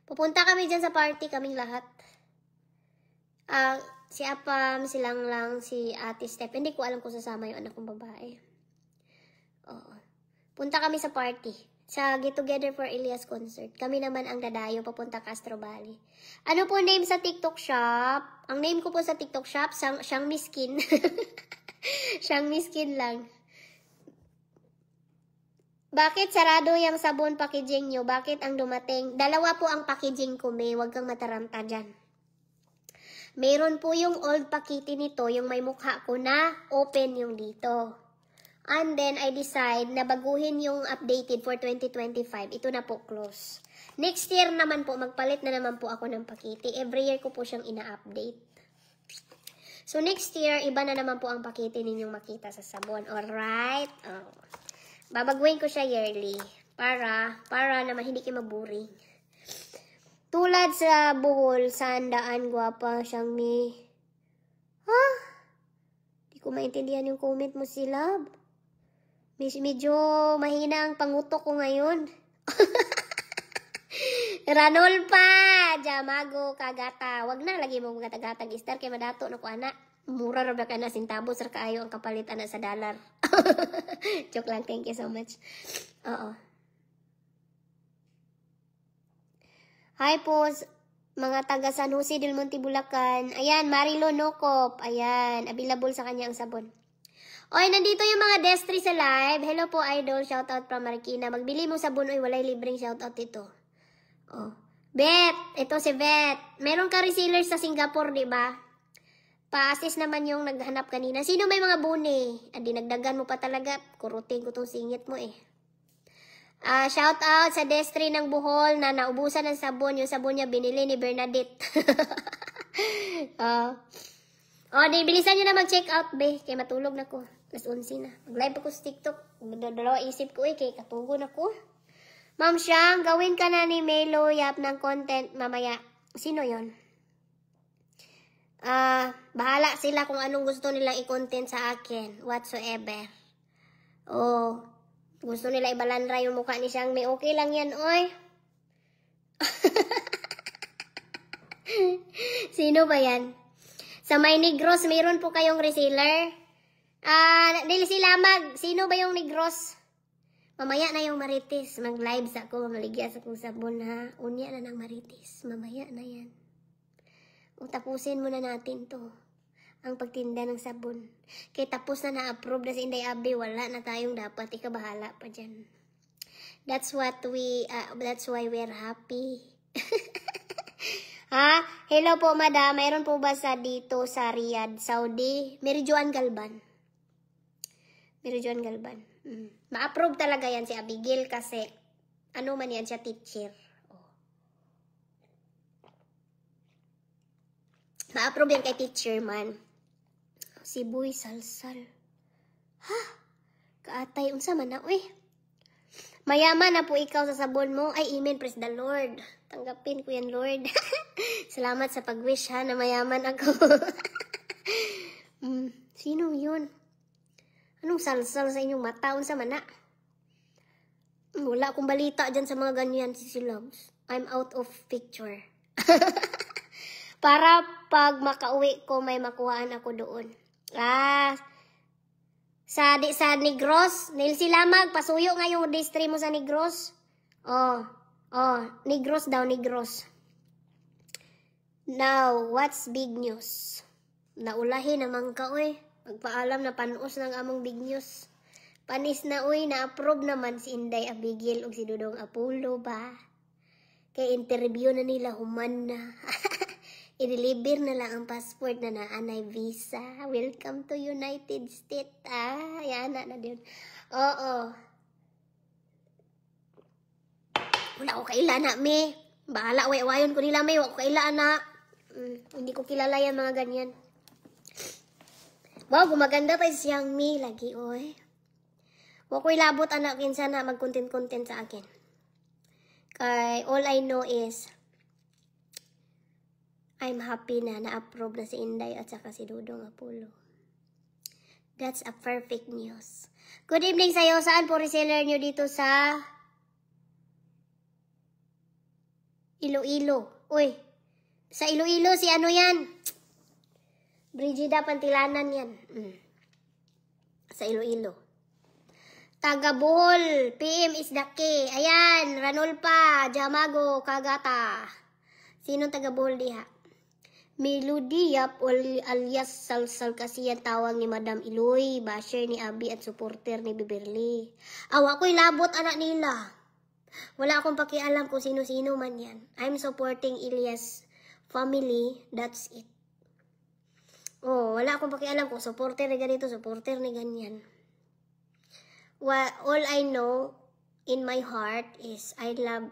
Pupunta kami dyan sa party, kaming lahat. Si Apam, silang lang, si Ate Steph. Hindi ko alam kung sasama yung anak kong babae. Oo. Punta kami sa party. Sa Get Together for Elias concert. Kami naman ang dadayo papunta Castro Valley. Ano po name sa TikTok shop? Ang name ko po sa TikTok shop, Siyang Miskin. Siyang Miskin lang. Bakit sarado yung sabon packaging nyo? Bakit ang dumating? Dalawa po ang packaging ko, may. Huwag kang mataranta dyan. Meron po yung old pakiti nito, yung may mukha ko na open yung dito. And then, I decide na baguhin yung updated for 2025. Ito na po, close. Next year naman po, magpalit na naman po ako ng pakete. Every year ko po siyang ina-update. So, next year, iba na naman po ang pakete ninyong makita sa sabon. Alright? Oh. Babaguhin ko siya yearly. Para naman hindi kayo maboring. Tulad sa buhol, sandaan, gwapa siyang may... Ha? Di ko maintindihan yung comment mo, Silab. Medyo mahina ang pangutok ko ngayon. Ranol pa! Jamago, kagata. Wag na, lagi mo gata-gatag istar. Kaya madato na ko, anak. Mura ra ba ka na sintabos ra kaayo ang kapalit ana sa dollar. Joke lang, thank you so much. Oo. Hi po, mga taga San Jose del Monte, Bulacan. Ayan, Marilo Nokop. Ayan, available sa kanya ang sabon. Oy, nandito yung mga Destry sa live. Hello po, idol. Shoutout from Marikina. Magbili mo sabon, oy, walay libreng shoutout ito. Oh. Bet, ito si Bet. Meron ka reseller sa Singapore, di ba? Pa-assist naman yung naghanap kanina. Sino may mga buni? Dinagdagan mo pa talaga. Kurutin ko tong singit mo eh. Shout out sa Destry ng Bohol na naubusan ng sabon. Yung sabon niya binili ni Bernadette. Bilisan nyo na mag-check out, be. Kaya matulog na ko. Plus 11 na. Mag-live ako sa TikTok. Dalawa isip ko eh. Kaya katugon ako. Ma'am Siyang, gawin ka na ni Melo Yap ng content mamaya. Sino yon? Bahala sila kung anong gusto nilang i-content sa akin. Whatsoever. Gusto nila ibalandra yung mukha ni Siyang. May okay lang yan, oy. Sino ba yan? Sa may Negros, mayroon po kayong reseller. Dili sila sino ba yung Negros? Mamaya na yung Marites. Mag-live sa ako. Maligya sa kong sabon, ha? Unya na ng Marites. Mamaya na yan. Tapusin muna natin to. Ang pagtinda ng sabon. Kaya tapos na na-approve na si Inday Abi. Wala na tayong dapat. Ikabahala pa dyan. That's why we're happy. Ha? Hello po, madam. Mayroon po ba dito sa Riyadh, Saudi? Merijuan Galban. Merijuan Galban. Ma-approve talaga yan si Abigail kasi ano man yan siya, teacher. Ma-approve yan kay teacher man. Si Boy Salsal. Ha? Kaatay, unsa man na, uy. Mayaman na po ikaw sa sabon mo. Ay, amen, praise the Lord. Tanggapin ko yan, Lord. Salamat sa pag-wish, ha, na mayaman ako. Sino yun? Anong salsal sa inyong mata? Unsa man na? Wala akong balita dyan sa mga ganyan, si Loves. I'm out of picture. Para pag makauwi ko, may makuhaan ako doon. Sa Negros, Nilsilamag, pasuyo nga yung distri mo sa Negros. Negros daw, Negros. Now, what's big news? Naulahin naman ka, oy. Magpaalam na panos ng among big news. Panis na, oy, na-approve naman si Inday Abigail o si Dudong Apollo ba? Kaya interview na nila, human na. I-deliver na lang ang passport na naanay visa. Welcome to United States. Yan na din. Oo. Wala ko kaila na, me. Bahala, wayon ko nila, me. Wala ko kaila na. Hindi ko kilala yan, mga ganyan. Wow, gumaganda tayo si Xiangmi lagi, oy. Wala ko ilabot, anak, kinsa na mag-content sa akin. Kay all I know is I'm happy na na-approve na si Inday at saka si Dudong Apollo. That's a perfect news. Good evening sa'yo. Saan po reseller nyo dito sa Iloilo? Uy, sa Iloilo si ano yan? Brigida Pantilanan yan. Sa Iloilo. Taga Bohol, PM Isdaki. Ayan, Ranolpa, Jamago, Kagata. Sinong taga Bohol diha? Melody Yap alias Salsal kasi yan tawag ni Madam Iloy, basher ni Abi at supporter ni Beverly. Awa ko'y labot anak nila. Wala akong pakialam kung sino-sino man yan. I'm supporting Ilyas family, that's it. Wala akong pakialam kung supporter ni ganito, supporter ni ganyan. all I know in my heart is I love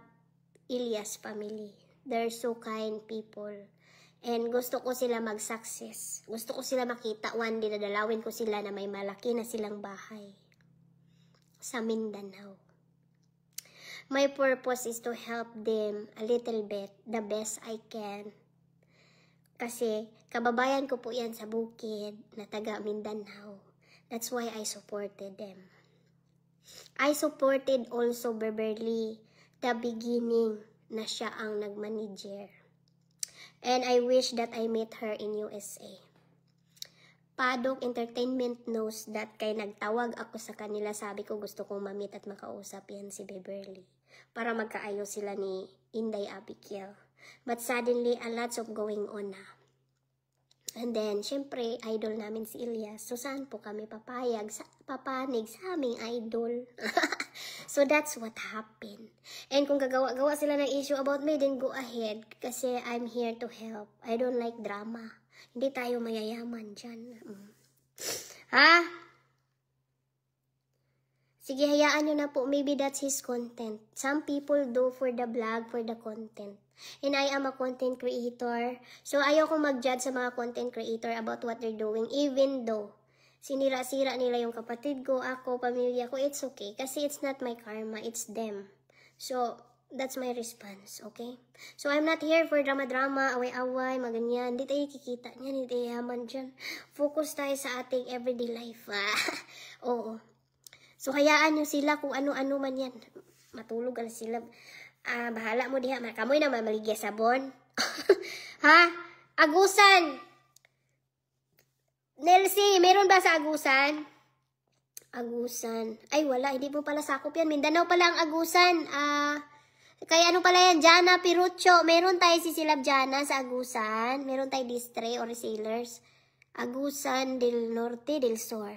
Elias family. They're so kind people. And gusto ko sila mag-success. Gusto ko sila makita one day, dadalawin ko sila na may malaki na silang bahay sa Mindanao. My purpose is to help them a little bit, the best I can. Kasi kababayan ko po yan sa bukid na taga Mindanao. That's why I supported them. I supported also Beverly, the beginning na siya ang nag-manager. And I wish that I met her in USA. Padok Entertainment knows that kay nagtawag ako sa kanila, sabi ko gusto kong ma-meet at makausap yan si Beverly para magkaayos sila ni Inday Abigail. But suddenly, a lots of going on na. And then, syempre, idol namin si Elias. So, saan po kami papanig sa aming idol? So, that's what happened. And kung gagawa sila ng issue about me, then go ahead. Kasi I'm here to help. I don't like drama. Hindi tayo mayayaman dyan. Ha? Sige, hayaan nyo na po. Maybe that's his content. Some people do for the vlog, for the content. And I am a content creator. So, ayoko mag-judge sa mga content creator about what they're doing. Even though, sinira-sira nila yung kapatid ko, ako, pamilya ko, it's okay. Kasi it's not my karma, it's them. So, that's my response, okay? So, I'm not here for drama-drama, away-away, maganyan. Hindi tayo kikita niyan, hindi tayo yaman dyan. Focus tayo sa ating everyday life. Oo. So, hayaan nyo sila kung ano-ano man yan. Matulog na sila. Bahala mo diha. Kamoy na mamaligya sabon. Ha? Agusan! Nelsie, meron ba sa Agusan? Agusan. Ay, wala. Hindi mo pala sakop yan. Mindanao pala ang Agusan. Kaya ano pala yan? Jana Pirucho. Meron tayo si Silab Jana sa Agusan. Meron tayo Distre or Sailors. Agusan del Norte del Sur.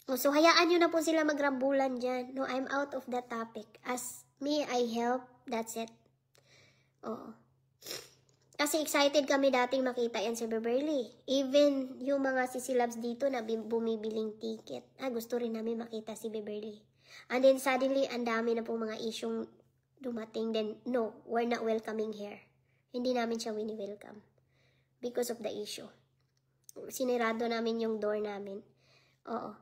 So, hayaan nyo na po sila magrambulan dyan. No, I'm out of that topic. As me, I help. That's it. Oo. Kasi excited kami dating makita yan si Beverly. Even yung mga sisilabs dito na bumibiling ticket. Gusto rin namin makita si Beverly. And then suddenly, ang dami na po mga isyong dumating. Then, no, we're not welcoming here. Hindi namin siya wini-welcome. Because of the issue. Sinirado namin yung door namin. Oo.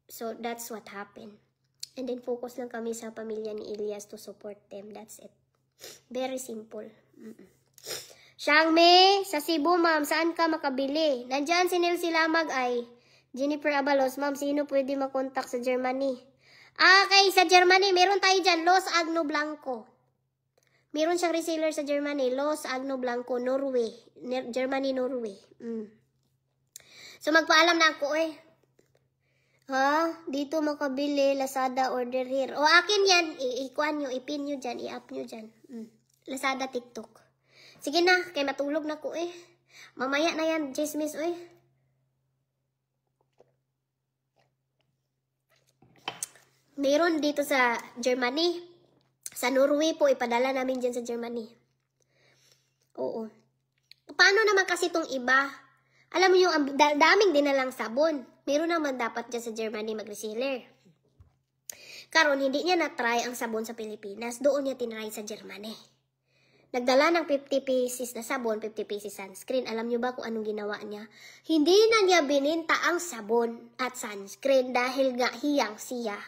So, that's what happened. And then, focus lang kami sa pamilya ni Elias to support them. That's it. Very simple. Xiangmei, sa Cebu, ma'am, saan ka makabili? Nandyan si Nelsie Lamag ay Jennifer Abalos. Ma'am, sino pwede makontak sa Germany? Okay, sa Germany, meron tayo dyan, Los Agno Blanco. Meron siyang reseller sa Germany, Los Agno Blanco, Norway. Germany, Norway. So, magpaalam na ako Ha? Dito makabili, Lazada, order here. O, akin yan. Ikuan nyo, ipin nyo dyan, i-up nyo dyan. Lazada, TikTok. Sige na, kaya matulog na ko Mamaya na yan, chismis Meron dito sa Germany. Sa Norway po, ipadala namin dyan sa Germany. Oo. Paano naman kasi itong iba? Alam mo yung daming dinalang sabon. Meron naman dapat dyan sa Germany mag-reseller. Karon hindi niya na-try ang sabon sa Pilipinas. Doon niya tinry sa Germany. Nagdala ng 50 pieces na sabon, 50 pieces sunscreen. Alam niyo ba kung anong ginawa niya? Hindi na niya bininta ang sabon at sunscreen dahil nga hiyang siya.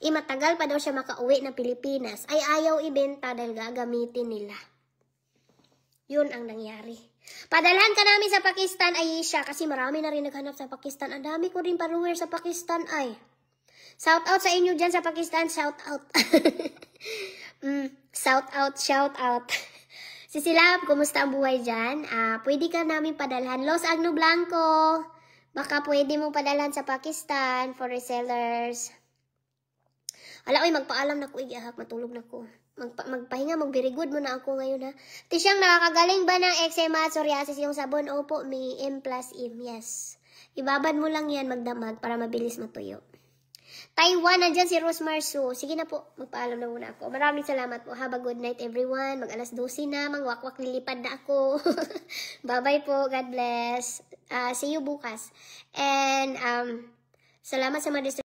Matagal pa daw siya makauwi ng Pilipinas ay ayaw ibenta dahil gagamitin nila. Yun ang nangyari. Padalhan ka namin sa Pakistan, Ayesha, kasi marami na rin naghanap sa Pakistan. Ang dami ko rin follower sa Pakistan, ay. Shout out sa inyo dyan sa Pakistan, shout out. Shout out. Si Silab, kumusta ang buhay dyan? Pwede ka namin padalhan. Los Agno Blanco, baka pwede mong padalhan sa Pakistan for resellers. Magpaalam na ko, matulog na ko. Magpahinga, mag-very good muna ako ngayon ha. Tisyang, nakakagaling ba ng eczema at psoriasis yung sabon? Opo, may M plus M, yes. Ibabad mo lang yan magdamag para mabilis matuyo. Taiwan, nandyan si Rose Marso. Sige na po, magpaalam na muna ako. Maraming salamat po. Have a good night everyone. Mag alas 12 na, mangwakwak lilipad na ako. Bye-bye po, God bless. See you bukas. And salamat sa mga